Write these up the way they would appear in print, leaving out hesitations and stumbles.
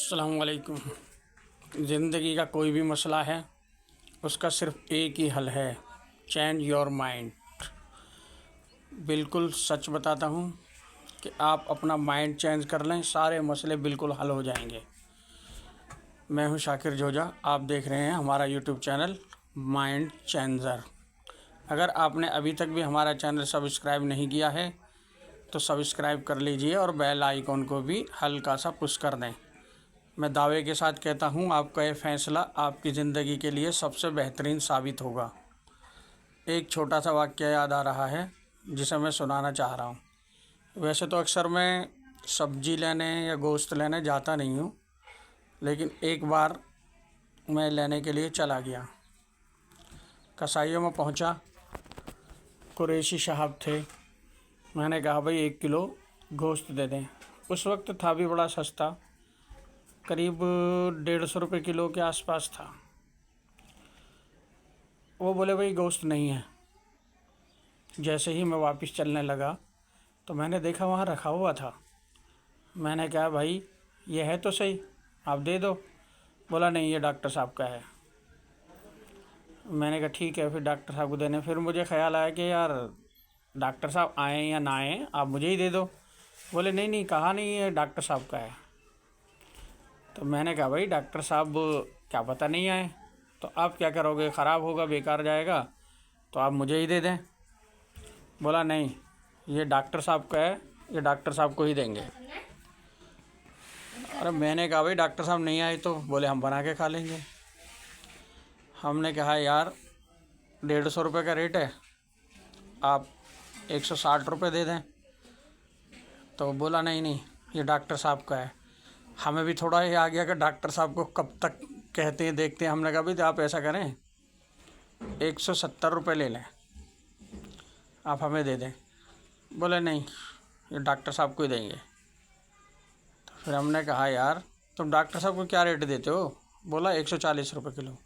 अस्सलाम वालेकुम। ज़िंदगी का कोई भी मसला है उसका सिर्फ़ एक ही हल है, चेंज योर माइंड। बिल्कुल सच बताता हूँ कि आप अपना माइंड चेंज कर लें, सारे मसले बिल्कुल हल हो जाएंगे। मैं हूँ शाकिर जोजा, आप देख रहे हैं हमारा यूट्यूब चैनल माइंड चेंजर। अगर आपने अभी तक भी हमारा चैनल सब्सक्राइब नहीं किया है तो सब्सक्राइब कर लीजिए और बेल आइकॉन को भी हल्का सा पुश कर दें। मैं दावे के साथ कहता हूँ आपका ये फ़ैसला आपकी ज़िंदगी के लिए सबसे बेहतरीन साबित होगा। एक छोटा सा वाक़या याद आ रहा है जिसे मैं सुनाना चाह रहा हूँ। वैसे तो अक्सर मैं सब्ज़ी लेने या गोश्त लेने जाता नहीं हूँ, लेकिन एक बार मैं लेने के लिए चला गया। कसाईयों में पहुँचा, कुरैशी साहब थे। मैंने कहा भाई 1 किलो गोश्त दे दें। उस वक्त था भी बड़ा सस्ता, करीब 150 रुपये किलो के आसपास था। वो बोले भाई गोश्त नहीं है। जैसे ही मैं वापस चलने लगा तो मैंने देखा वहाँ रखा हुआ था। मैंने कहा भाई ये है तो सही, आप दे दो। बोला नहीं, ये डॉक्टर साहब का है। मैंने कहा ठीक है, फिर डॉक्टर साहब को देने। फिर मुझे ख्याल आया कि यार डॉक्टर साहब आए या ना आए, आप मुझे ही दे दो। बोले नहीं नहीं, कहा नहीं है डॉक्टर साहब का है। तो मैंने कहा भाई डॉक्टर साहब क्या पता नहीं आए तो आप क्या करोगे, ख़राब होगा, बेकार जाएगा, तो आप मुझे ही दे दें। बोला नहीं, ये डॉक्टर साहब का है, ये डॉक्टर साहब को ही देंगे। अरे मैंने कहा भाई डॉक्टर साहब नहीं आए तो? बोले हम बना के खा लेंगे। हमने कहा यार 150 रुपये का रेट है, आप 160 रुपये दे दें। तो बोला नहीं नहीं, ये डॉक्टर साहब का है। हमें भी थोड़ा ये आ गया कि डॉक्टर साहब को कब तक कहते हैं देखते हैं। हमने कहा भाई आप ऐसा करें 170 रुपये ले लें, आप हमें दे दें। बोले नहीं, ये डॉक्टर साहब को ही देंगे। तो फिर हमने कहा यार तुम डॉक्टर साहब को क्या रेट देते हो? बोला 140 रुपये किलो।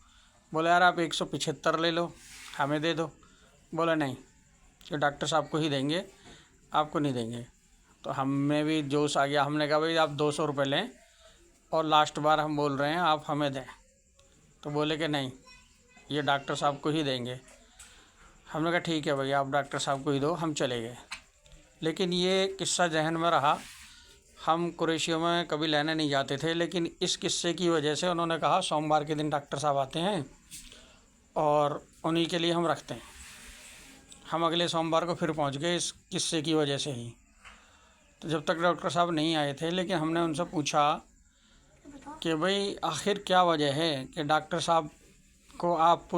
बोले यार आप 175 ले लो, हमें दे दो। बोला नहीं, ये डॉक्टर साहब को ही देंगे, आपको नहीं देंगे। तो हमें भी जोश आ गया। हमने कहा भाई आप 200 रुपये लें और लास्ट बार हम बोल रहे हैं आप हमें दें। तो बोले कि नहीं, ये डॉक्टर साहब को ही देंगे। हमने कहा ठीक है भैया, आप डॉक्टर साहब को ही दो। हम चले गए। लेकिन ये किस्सा जहन में रहा। हम कुरैशियों में कभी लेने नहीं जाते थे, लेकिन इस किस्से की वजह से उन्होंने कहा सोमवार के दिन डॉक्टर साहब आते हैं और उन्हीं के लिए हम रखते हैं। हम अगले सोमवार को फिर पहुंच गए इस किस्से की वजह से ही। तो जब तक डॉक्टर साहब नहीं आए थे, लेकिन हमने उनसे पूछा कि भाई आखिर क्या वजह है कि डॉक्टर साहब को आप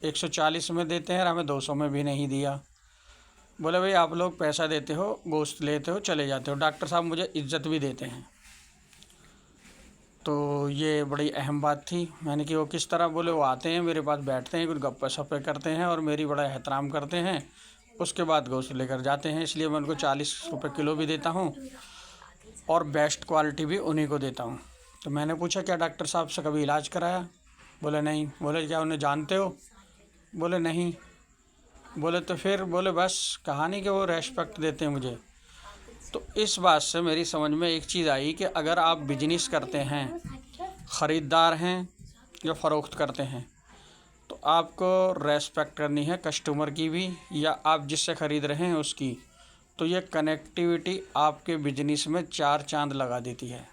140 में देते हैं और हमें 200 में भी नहीं दिया। बोले भाई आप लोग पैसा देते हो, गोश्त लेते हो, चले जाते हो, डॉक्टर साहब मुझे इज्जत भी देते हैं। तो ये बड़ी अहम बात थी। मैंने कि वो किस तरह? बोले वो आते हैं मेरे पास, बैठते हैं, कुछ गप्पे सप्पे करते हैं और मेरी बड़ा एहतराम करते हैं, उसके बाद गोश्त लेकर जाते हैं। इसलिए मैं उनको 40 रुपये किलो भी देता हूँ और बेस्ट क्वालिटी भी उन्हीं को देता हूँ। तो मैंने पूछा क्या डॉक्टर साहब से कभी इलाज कराया? बोले नहीं। बोले क्या उन्हें जानते हो? बोले नहीं। बोले तो फिर? बोले बस कहानी कि वो रेस्पेक्ट देते हैं मुझे। तो इस बात से मेरी समझ में एक चीज़ आई कि अगर आप बिजनेस करते हैं, ख़रीदार हैं या फ़रोख्त करते हैं, तो आपको रेस्पेक्ट करनी है कस्टमर की भी या आप जिससे ख़रीद रहे हैं उसकी। तो ये कनेक्टिविटी आपके बिजनेस में 4 चांद लगा देती है।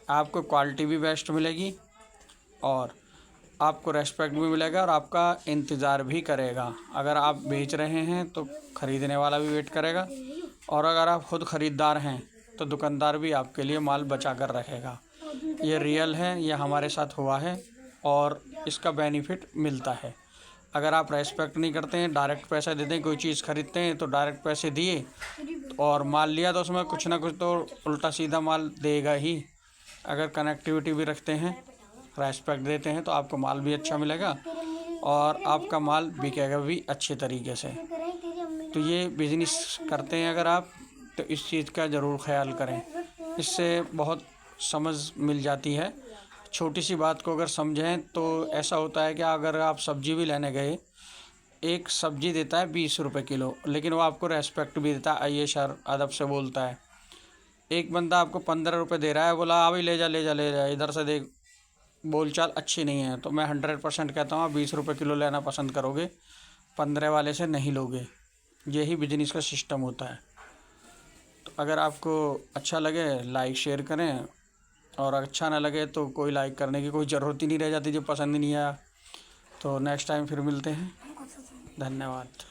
आपको क्वालिटी भी बेस्ट मिलेगी और आपको रेस्पेक्ट भी मिलेगा और आपका इंतज़ार भी करेगा। अगर आप बेच रहे हैं तो ख़रीदने वाला भी वेट करेगा, और अगर आप ख़ुद ख़रीदार हैं तो दुकानदार भी आपके लिए माल बचा कर रखेगा। ये रियल है, ये हमारे साथ हुआ है और इसका बेनिफिट मिलता है। अगर आप रेस्पेक्ट नहीं करते हैं, डायरेक्ट पैसा देते हैं, कोई चीज़ ख़रीदते हैं तो डायरेक्ट पैसे दिए और माल लिया तो उसमें कुछ ना कुछ तो उल्टा सीधा माल देगा ही। अगर कनेक्टिविटी भी रखते हैं, रेस्पेक्ट देते हैं, तो आपको माल भी अच्छा मिलेगा और आपका माल बिकेगा भी अच्छे तरीके से। तो ये बिज़नेस करते हैं अगर आप, तो इस चीज़ का ज़रूर ख्याल करें। इससे बहुत समझ मिल जाती है। छोटी सी बात को अगर समझें तो ऐसा होता है कि अगर आप सब्ज़ी भी लेने गए, एक सब्ज़ी देता है 20 रुपये किलो, लेकिन वो आपको रेस्पेक्ट भी देता है, आइए सर, अदब से बोलता है। एक बंदा आपको 15 रुपये दे रहा है, बोला आ भाई ले जा ले जा ले जा, इधर से देख, बोलचाल अच्छी नहीं है। तो मैं 100% कहता हूँ आप 20 रुपये किलो लेना पसंद करोगे, 15 वाले से नहीं लोगे। यही बिजनेस का सिस्टम होता है। तो अगर आपको अच्छा लगे लाइक शेयर करें, और अच्छा ना लगे तो कोई लाइक करने की कोई ज़रूरत ही नहीं रह जाती जब पसंद ही नहीं आया। तो नेक्स्ट टाइम फिर मिलते हैं। धन्यवाद।